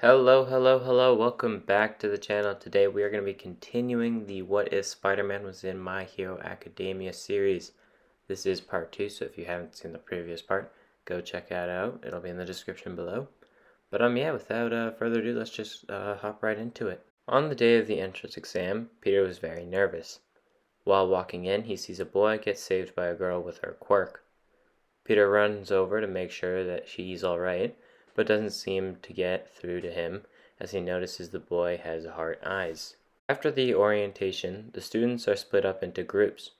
Hello, welcome back to the channel. Today we are going to be continuing the What If Spider-Man Was in My Hero Academia series. This is part 2, so if you haven't seen the previous part, go check that out. It'll be in the description below. But yeah, without further ado, let's just hop right into it. On the day of the entrance exam, Peter was very nervous. While walking in, he sees a boy get saved by a girl with her quirk. Peter runs over to make sure that she's alright, but doesn't seem to get through to him as he notices the boy has heart eyes. After the orientation, the students are split up into groups.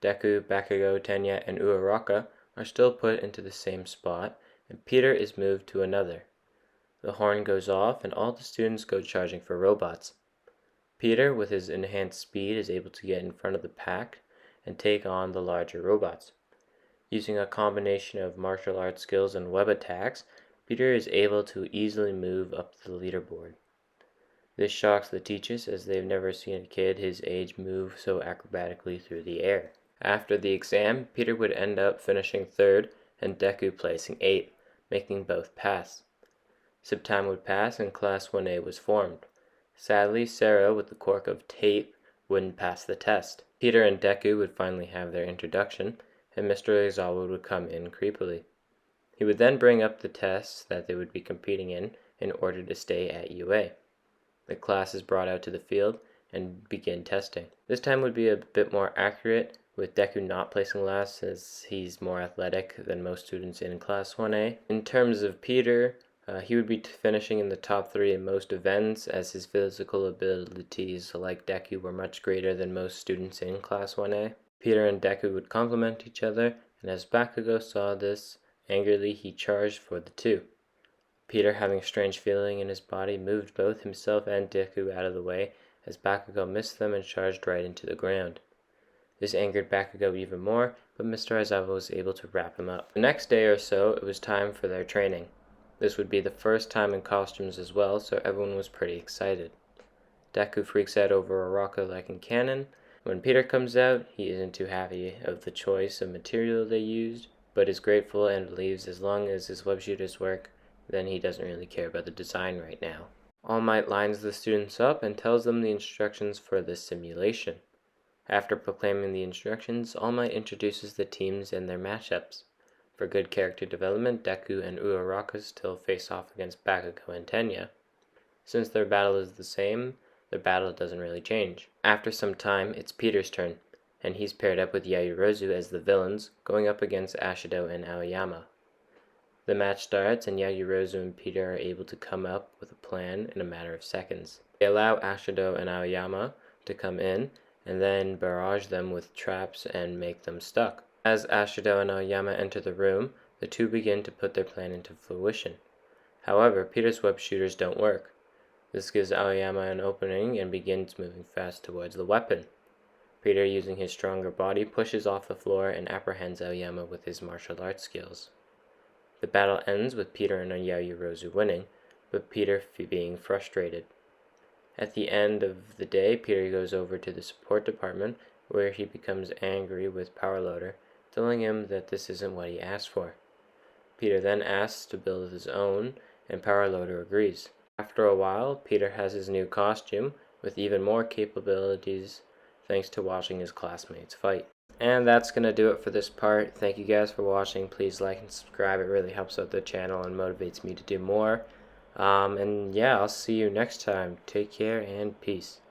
Deku, Bakugo, Tenya, and Uraraka are still put into the same spot, and Peter is moved to another. The horn goes off and all the students go charging for robots. Peter, with his enhanced speed, is able to get in front of the pack and take on the larger robots. Using a combination of martial arts skills and web attacks, Peter is able to easily move up the leaderboard. This shocks the teachers as they've never seen a kid his age move so acrobatically through the air. After the exam, Peter would end up finishing 3rd and Deku placing 8th, making both pass. Some time would pass and Class 1A was formed. Sadly, Sarah, with the quirk of tape, wouldn't pass the test. Peter and Deku would finally have their introduction, and Mr. Aizawa would come in creepily. He would then bring up the tests that they would be competing in order to stay at UA. The class is brought out to the field and begin testing. This time would be a bit more accurate, with Deku not placing last as he's more athletic than most students in Class 1A. In terms of Peter, he would be finishing in the top 3 in most events as his physical abilities like Deku were much greater than most students in Class 1A. Peter and Deku would complement each other, and as Bakugo saw this, angrily he charged for the two. Peter, having a strange feeling in his body, moved both himself and Deku out of the way as Bakugo missed them and charged right into the ground. This angered Bakugo even more, but Mr. Aizawa was able to wrap him up. The next day or so, it was time for their training. This would be the first time in costumes as well, so everyone was pretty excited. Deku freaks out over a rocket like in canon. When Peter comes out, he isn't too happy of the choice of material they used, but is grateful and believes as long as his web shooters work, then he doesn't really care about the design right now. All Might lines the students up and tells them the instructions for this simulation. After proclaiming the instructions, All Might introduces the teams and their matchups. For good character development, Deku and Uraraka still face off against Bakugo and Tenya. Since their battle is the same, their battle doesn't really change. After some time, it's Peter's turn, and he's paired up with Yaoyorozu as the villains, going up against Ashido and Aoyama. The match starts, and Yaoyorozu and Peter are able to come up with a plan in a matter of seconds. They allow Ashido and Aoyama to come in, and then barrage them with traps and make them stuck. As Ashido and Aoyama enter the room, the two begin to put their plan into fruition. However, Peter's web shooters don't work. This gives Aoyama an opening and begins moving fast towards the weapon. Peter, using his stronger body, pushes off the floor and apprehends Aoyama with his martial arts skills. The battle ends with Peter and Yaoyorozu winning, but Peter being frustrated. At the end of the day, Peter goes over to the support department, where he becomes angry with Powerloader, telling him that this isn't what he asked for. Peter then asks to build his own, and Powerloader agrees. After a while, Peter has his new costume, with even more capabilities thanks to watching his classmates fight. And that's going to do it for this part. Thank you guys for watching. Please like and subscribe. It really helps out the channel and motivates me to do more. And yeah, I'll see you next time. Take care and peace.